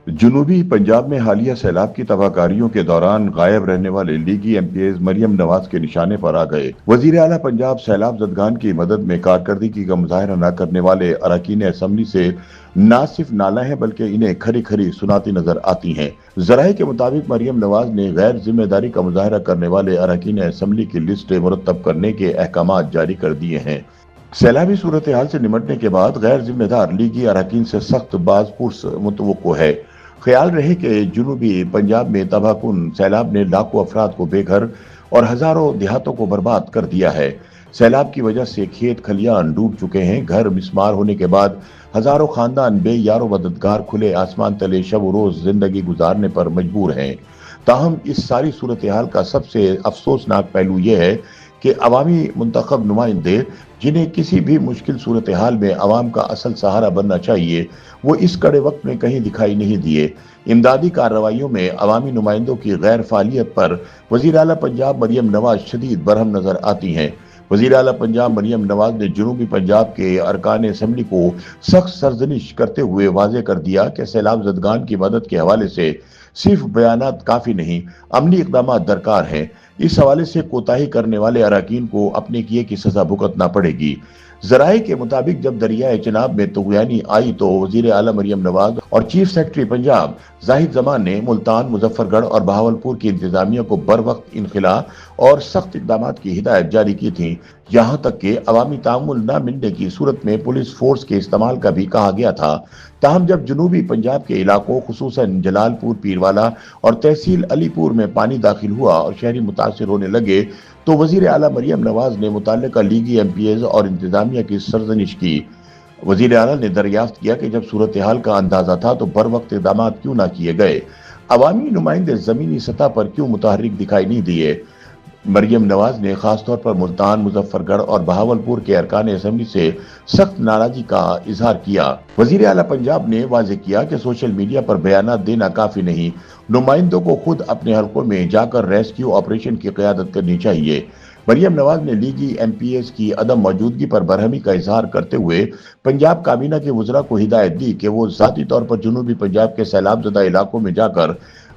جنوبی پنجاب میں حالیہ سیلاب کی تباہکاریوں کے دوران غائب رہنے والے لیگی M P as Maryam Nawaz کے نشانے پر آ گئے۔ وزیر اعلیٰ پنجاب سیلاب زدگان کی مدد میں کارکردگی کا مظاہرہ نہ کرنے والے اراکین اسمبلی سے نہ صرف نالہ ہیں بلکہ انہیں کھری کھری سناتی نظر آتی ہیں۔ ذرائع کے مطابق مریم نواز نے غیر ذمہ داری کا مظاہرہ کرنے والے اراکین اسمبلی کی لسٹ مرتب کرنے کے احکامات جاری کر دیے ہیں۔ سیلابی صورتحال سے نمٹنے کے بعد غیر ذمہ دار لیگی اراکین سے سخت باز پرس متوقع ہے۔ خیال رہے کہ جنوبی پنجاب میں تباہ کن سیلاب نے لاکھوں افراد کو بے گھر اور ہزاروں دیہاتوں کو برباد کر دیا ہے۔ سیلاب کی وجہ سے کھیت کھلیان ڈوب چکے ہیں۔ گھر مسمار ہونے کے بعد ہزاروں خاندان بے یار و مددگار کھلے آسمان تلے شب و روز زندگی گزارنے پر مجبور ہیں۔ تاہم اس ساری صورتحال کا سب سے افسوسناک پہلو یہ ہے کہ عوامی منتخب نمائندے جنہیں کسی بھی مشکل صورتحال میں عوام کا اصل سہارا بننا چاہیے، وہ اس کڑے وقت میں کہیں دکھائی نہیں دیے۔ امدادی کارروائیوں میں عوامی نمائندوں کی غیر فعالیت پر وزیر اعلیٰ پنجاب مریم نواز شدید برہم نظر آتی ہیں۔ وزیر اعلیٰ پنجاب مریم نواز نے جنوبی پنجاب کے ارکان اسمبلی کو سخت سرزنش کرتے ہوئے واضح کر دیا کہ سیلاب زدگان کی مدد کے حوالے سے صرف بیانات کافی نہیں، عملی اقدامات درکار ہیں۔ اس حوالے سے کوتاہی کرنے والے اراکین کو اپنے کیے کی سزا بھگتنا پڑے گی۔ ذرائع کے مطابق جب دریائے چناب میں طغیانی آئی تو وزیر اعلیٰ مریم نواز اور چیف سیکرٹری پنجاب زاہد زمان نے ملتان، مظفر گڑھ اور بہاولپور کی انتظامیہ کو بر وقت انخلاء اور سخت اقدامات کی ہدایت جاری کی تھی۔ یہاں تک کہ عوامی تعامل نہ ملنے کی صورت میں پولیس فورس کے استعمال کا بھی کہا گیا تھا۔ تاہم جب جنوبی پنجاب کے علاقوں خصوصاً جلال پور، پیروالا اور تحصیل علی پور میں پانی داخل ہوا اور شہری متاثر ہونے لگے تو وزیر اعلیٰ مریم نواز نے متعلقہ لیگی ایم پی ایز اور انتظامیہ کی سرزنش کی۔ وزیر اعلیٰ نے دریافت کیا کہ جب صورتحال کا اندازہ تھا تو بر وقت اقدامات کیوں نہ کیے گئے؟ عوامی نمائندے زمینی سطح پر کیوں متحرک دکھائی نہیں دیے؟ مریم نواز نے خاص طور پر ملتان، مظفر گڑھ اور بہاولپور کے ارکان اسمبلی سے سخت ناراضگی کا اظہار کیا۔ وزیر اعلیٰ پنجاب نے واضح کیا کہ سوشل میڈیا پر بیانات دینا کافی نہیں، نمائندوں کو خود اپنے حلقوں میں جا کر ریسکیو آپریشن کی قیادت کرنی چاہیے۔ مریم نواز نے لیگی ایم پی ایز کی عدم موجودگی پر برہمی کا اظہار کرتے ہوئے پنجاب کابینہ کے وزراء کو ہدایت دی کہ وہ ذاتی طور پر جنوبی پنجاب کے سیلاب زدہ علاقوں میں جا کر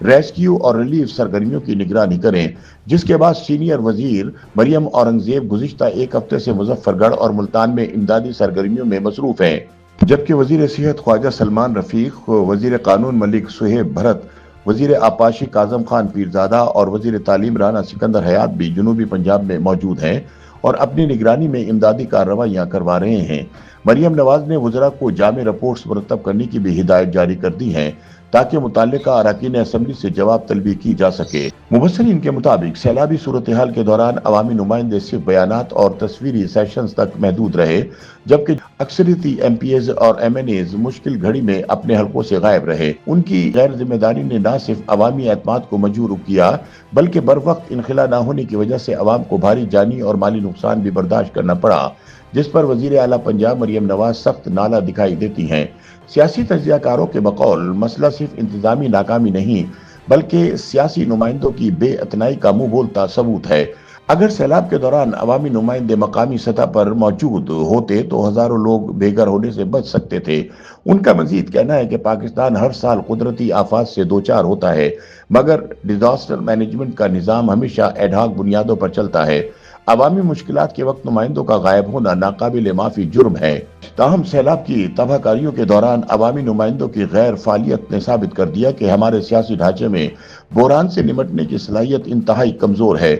ریسکیو اور ریلیف سرگرمیوں کی نگرانی کریں، جس کے بعد سینئر وزیر مریم اورنگزیب گزشتہ ایک ہفتے سے مظفر گڑھ اور ملتان میں امدادی سرگرمیوں میں مصروف ہیں، جبکہ وزیر صحت خواجہ سلمان رفیق، وزیر قانون ملک صہیب بھرت، وزیر آبپاشی کاظم خان پیرزادہ اور وزیر تعلیم رانا سکندر حیات بھی جنوبی پنجاب میں موجود ہیں اور اپنی نگرانی میں امدادی کارروائیاں کروا رہے ہیں۔ مریم نواز نے وزراء کو جامع رپورٹس مرتب کرنے کی بھی ہدایت جاری کر دی ہیں تاکہ متعلقہ اراکین اسمبلی سے جواب طلبی کی جا سکے۔ مبصرین کے مطابق سیلابی صورتحال کے دوران عوامی نمائندے صرف بیانات اور تصویری سیشنز تک محدود رہے، جبکہ اکثریتی ایم پی ایز اور ایم این ایز مشکل گھڑی میں اپنے حلقوں سے غائب رہے۔ ان کی غیر ذمہ داری نے نہ صرف عوامی اعتماد کو مجروح کیا بلکہ بر وقت انخلاء نہ ہونے کی وجہ سے عوام کو بھاری جانی اور مالی نقصان بھی برداشت کرنا پڑا، جس پر وزیر اعلیٰ پنجاب مریم نواز سخت نالہ دکھائی دیتی ہیں۔ سیاسی تجزیہ کاروں کے بقول مسئلہ صرف انتظامی ناکامی نہیں بلکہ سیاسی نمائندوں کی بے اتنائی کا منہ بولتا ثبوت ہے۔ اگر سیلاب کے دوران عوامی نمائندے مقامی سطح پر موجود ہوتے تو ہزاروں لوگ بے گھر ہونے سے بچ سکتے تھے۔ ان کا مزید کہنا ہے کہ پاکستان ہر سال قدرتی آفات سے دوچار ہوتا ہے، مگر ڈیزاسٹر مینجمنٹ کا نظام ہمیشہ ایڈ ہاک بنیادوں پر چلتا ہے۔ عوامی مشکلات کے وقت نمائندوں کا غائب ہونا ناقابل معافی جرم ہے۔ تاہم سیلاب کی تباہ کاریوں کے دوران عوامی نمائندوں کی غیر فعالیت نے ثابت کر دیا کہ ہمارے سیاسی ڈھانچے میں بحران سے نمٹنے کی صلاحیت انتہائی کمزور ہے۔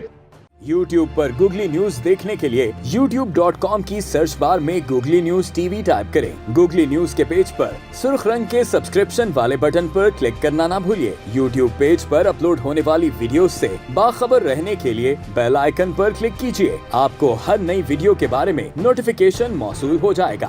یوٹیوب پر گوگلی نیوز دیکھنے کے لیے youtube.com کی سرچ بار میں googly news T V type کریں۔ گوگلی نیوز کے پیج پر سرخ رنگ کے سبسکرپشن والے بٹن پر کلک کرنا نہ بھولیے۔ یوٹیوب پیج پر اپلوڈ ہونے والی ویڈیوز سے باخبر رہنے کے لیے بیل آئیکن پر کلک کیجیے۔ آپ کو ہر نئی ویڈیو کے بارے میں نوٹیفیکیشن موصول ہو جائے گا۔